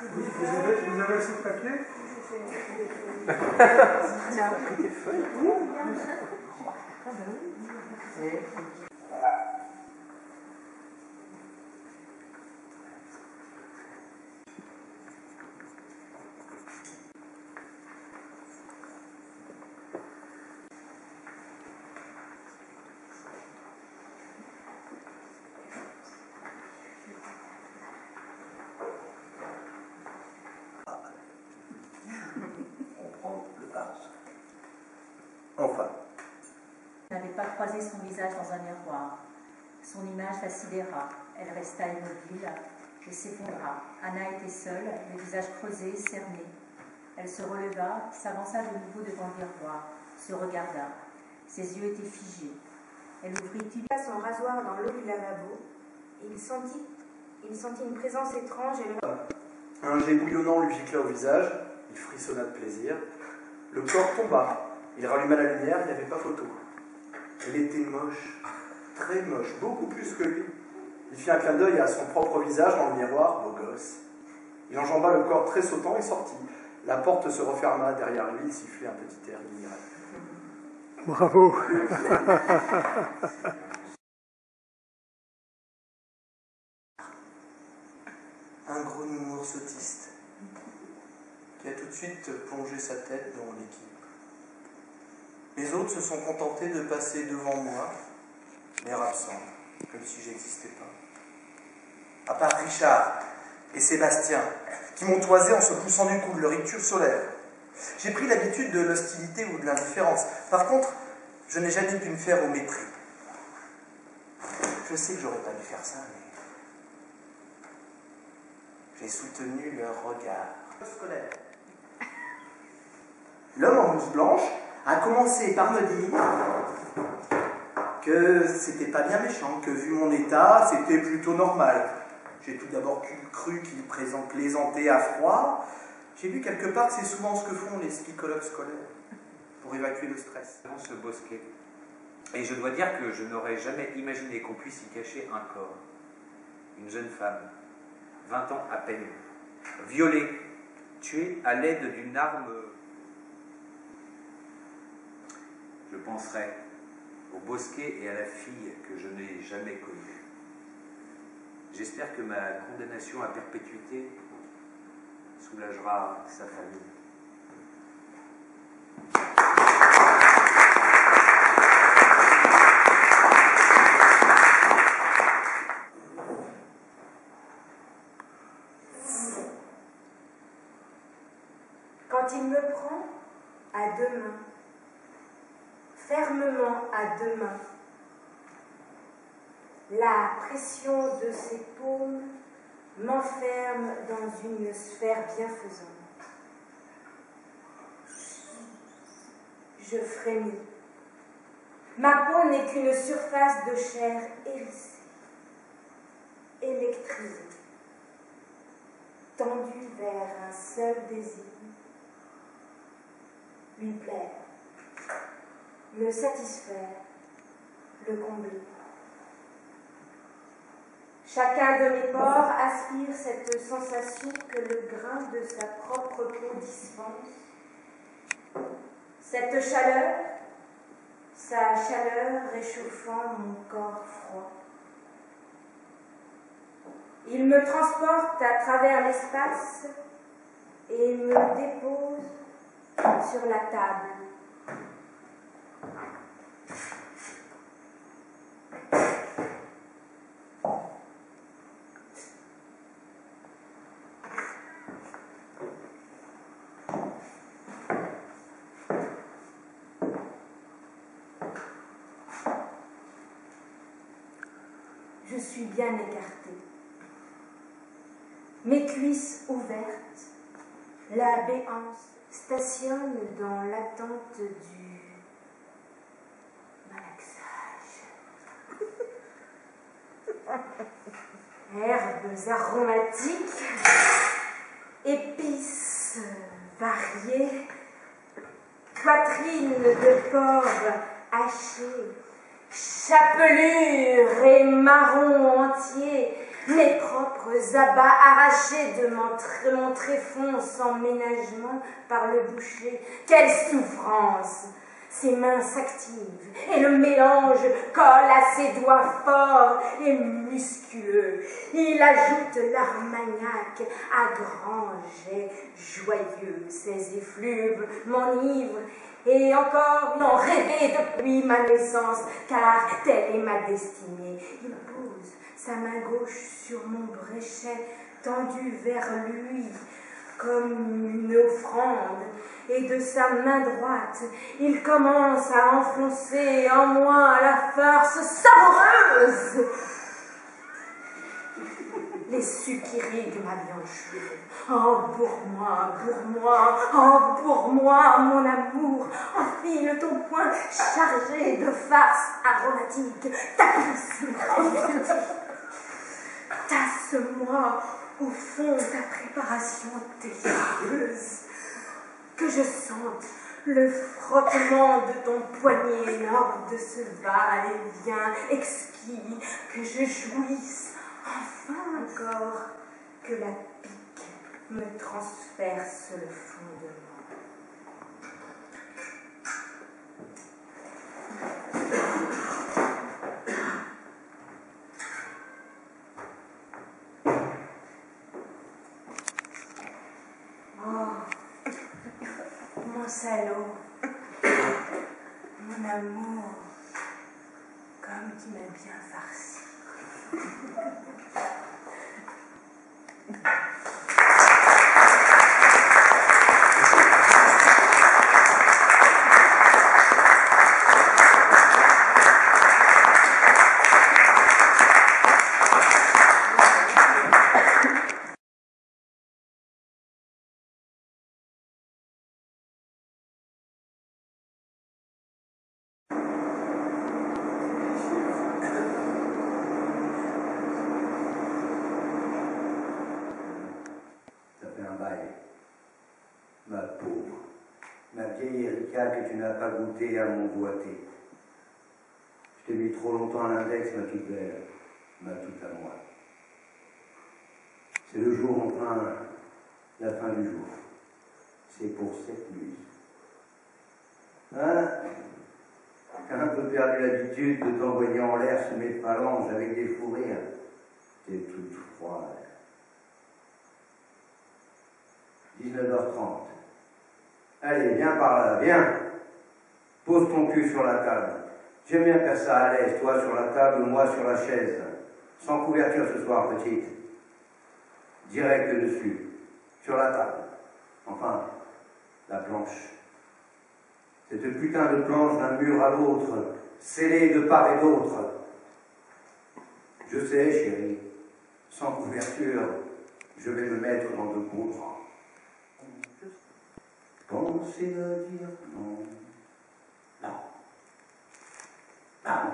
Vous avez assez de papier? Tu as pris tes feuilles? Oui. Enfin. Elle n'avait pas croisé son visage dans un miroir. Son image la sidéra. Elle resta immobile et s'effondra. Anna était seule, le visage creusé, cerné. Elle se releva, s'avança de nouveau devant le miroir, se regarda. Ses yeux étaient figés. Elle ouvrit son rasoir dans l'eau du lavabo. Il sentit une présence étrange et Un jet bouillonnant lui gicla au visage. Il frissonna de plaisir. Le corps tomba. Il ralluma la lumière, il n'y avait pas photo. Elle était moche, très moche, beaucoup plus que lui. Il fit un clin d'œil à son propre visage dans le miroir, beau gosse. Il enjamba le corps très sautant et sortit. La porte se referma derrière lui, il sifflait un petit air ignoré. Bravo. Un gros nounours autiste qui a tout de suite plongé sa tête dans l'équipe. Les autres se sont contentés de passer devant moi, l'air absent, comme si j'existais pas. À part Richard et Sébastien, qui m'ont toisé en se poussant du coude, leur ricture solaire. J'ai pris l'habitude de l'hostilité ou de l'indifférence. Par contre, je n'ai jamais pu me faire au mépris. Je sais que j'aurais pas dû faire ça, mais j'ai soutenu leur regard scolaire. L'homme en blouse blanche a commencé par me dire que c'était pas bien méchant, que vu mon état, c'était plutôt normal. J'ai tout d'abord cru qu'il plaisantait à froid. J'ai vu quelque part que c'est souvent ce que font les psychologues scolaires pour évacuer le stress. Dans ce bosquet. Et je dois dire que je n'aurais jamais imaginé qu'on puisse y cacher un corps. Une jeune femme, 20 ans à peine, violée, tuée à l'aide d'une arme. Je penserai au bosquet et à la fille que je n'ai jamais connue. J'espère que ma condamnation à perpétuité soulagera sa famille. quand il me prend à deux mains, fermement à deux mains, la pression de ses paumes m'enferme dans une sphère bienfaisante. Je frémis. Ma peau n'est qu'une surface de chair hérissée, électrisée, tendue vers un seul désir, lui plaire, le satisfaire, le combler. Chacun de mes pores aspire cette sensation que le grain de sa propre peau dispense. Cette chaleur, sa chaleur réchauffant mon corps froid. Il me transporte à travers l'espace et me dépose sur la table. Je suis bien écartée. Mes cuisses ouvertes, la béance stationne dans l'attente du malaxage. Herbes aromatiques, épices variées, poitrine de porc hachée, chapelure et marron entier, mes propres abats arrachés de mon tréfonds sans ménagement par le boucher. Quelle souffrance! Ses mains s'activent et le mélange colle à ses doigts forts et musculeux. Il ajoute l'armagnac à grands jets joyeux. Ses effluves m'enivrent et encore n'ont rêvé depuis ma naissance, car telle est ma destinée. Il pose sa main gauche sur mon bréchet tendu vers lui comme une offrande, et de sa main droite, il commence à enfoncer en moi la farce savoureuse. Les sucs irriguent ma blanchure. Embourre-moi, embourre-moi, mon amour. Enfile ton poing chargé de farce aromatique. Tasse-moi au fond ta préparation délicieuse. Que je sente le frottement de ton poignet lors de ce va-et-vient exquis. Que je jouisse enfin encore, que la pique me transperce le fondement. Salaud, mon amour, comme tu m'as bien farci. Ma pauvre, ma vieille Erika que tu n'as pas goûté à mon doigté. Je t'ai mis trop longtemps à l'index, ma toute belle, ma toute à moi. C'est le jour enfin, la fin du jour. C'est pour cette nuit. Hein? J'ai un peu perdu l'habitude de t'envoyer en l'air sous mes phalanges avec des fous rires. T'es toute froide. 19h30. Allez, viens par là, viens. Pose ton cul sur la table. J'aime bien faire ça à l'aise, toi sur la table, moi sur la chaise. Sans couverture ce soir, petite. Direct dessus. Sur la table. Enfin, la planche. Cette putain de planche d'un mur à l'autre, scellée de part et d'autre. Je sais, chérie, sans couverture, je vais me mettre dans de beaux draps. Pensez me dire non. Non. Non.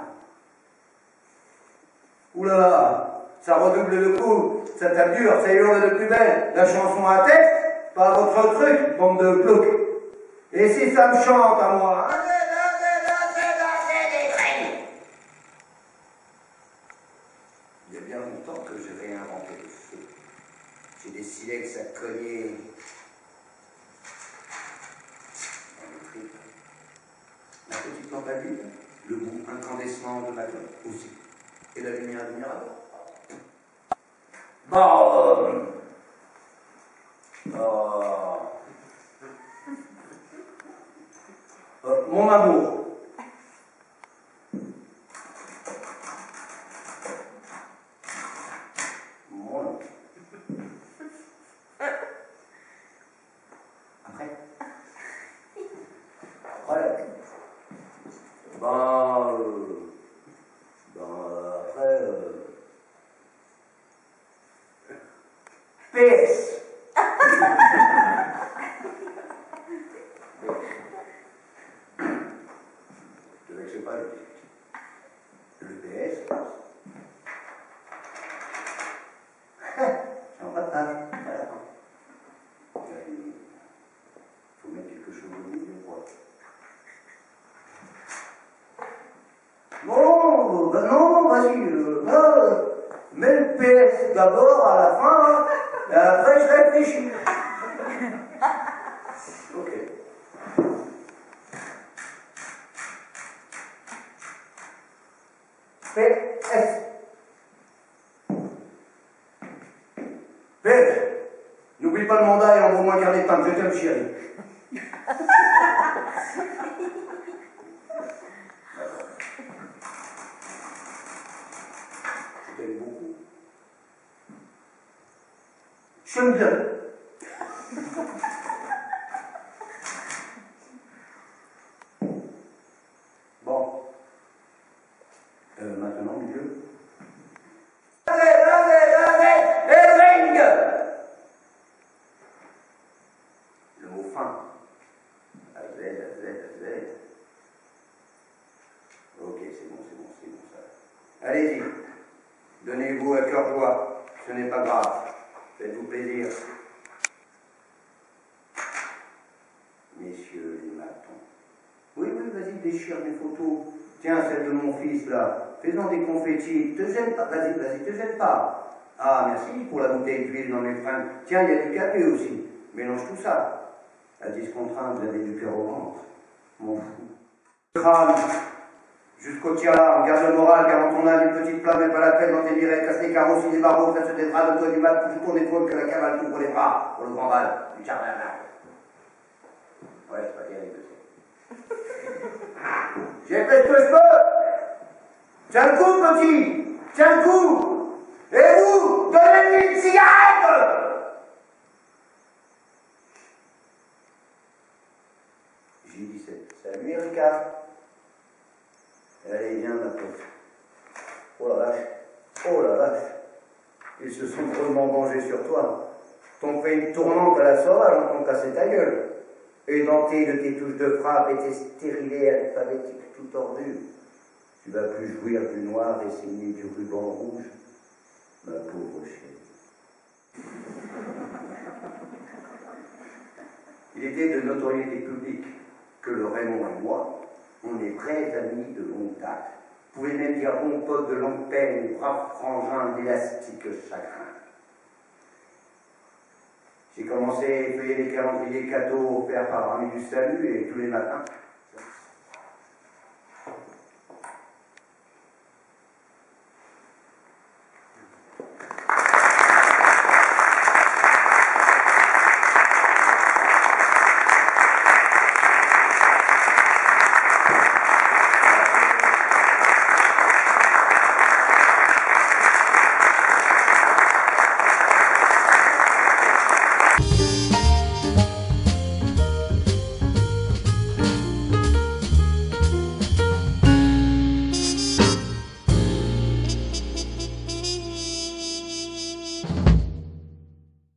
Oula, ça redouble le coup, ça tape dur, ça hurle de plus belle. La chanson à tête, pas votre truc, bande de ploucs. Et si ça me chante à moi, hein? Il y a bien longtemps que j'ai réinventé le feu. J'ai des silex à cogner. La petite lampe à huile, le goût incandescent de ma clope aussi, et la lumière du mirador. Bon, mon amour. Mon amour. Après. Voilà. PS. Je ne sais pas le PS. C'est en partage. Voilà. Il faut mettre quelque chose au milieu, quoi. Non, bah non, vas-y, Mets le PS d'abord à la fin, hein, et après je réfléchis. Ok. PS. PS. N'oublie pas le mandat et envoie-moi garder de pain. Je t'aime, chérie. Je t'aime beaucoup. Je t'aime bien. Bon. Maintenant, mon Dieu. Le mot fin. A Z, A Z, A Z. Ok, c'est bon, ça. Allez-y. Donnez-vous à cœur joie. Ce n'est pas grave. Faites-vous plaisir. Messieurs les matons. Oui, vas-y, déchire mes photos. Tiens, celle de mon fils, là. Fais-en des confettis. Te gêne pas. Vas-y, te gêne pas. Ah, merci pour la bouteille d'huile dans mes fringues. Tiens, il y a du café aussi. Mélange tout ça. À 10 contre 1, vous avez du cœur au ventre. M'en fous. Crâne. Jusqu'au tir-là, garde le moral, car dans ton âge, une petite flamme n'est pas la peine dans tes mirettes. Casse les carreaux, si les barreaux, ça se défra de toi du mal, touche ton épaule, que la cavale t'ouvre les bras. Pour le grand bal, du jardin là. Ouais, c'est pas terrible, j'ai fait ce que je peux. Tiens le coup, petit. Tiens le coup. Et vous, donnez-lui une cigarette. J17. Salut Erika. Allez, viens ma pauvre. Oh la vache. Oh la vache. Ils se sont drôlement vengés sur toi. T'ont fait une tournante à la sauvage en t'ont cassé ta gueule. Édenté de tes touches de frappe et tes stérilés alphabétiques tout tordus. Tu vas plus jouir du noir et saigner du ruban rouge, ma pauvre chérie. Il était de notoriété publique que le Raymond et moi, on est vrais amis de longue date. Vous pouvez même dire bon pote de longue peine ou brave frangin d'élastique chagrin. J'ai commencé à effeuiller les calendriers cadeaux offerts par l'Armée du Salut et tous les matins,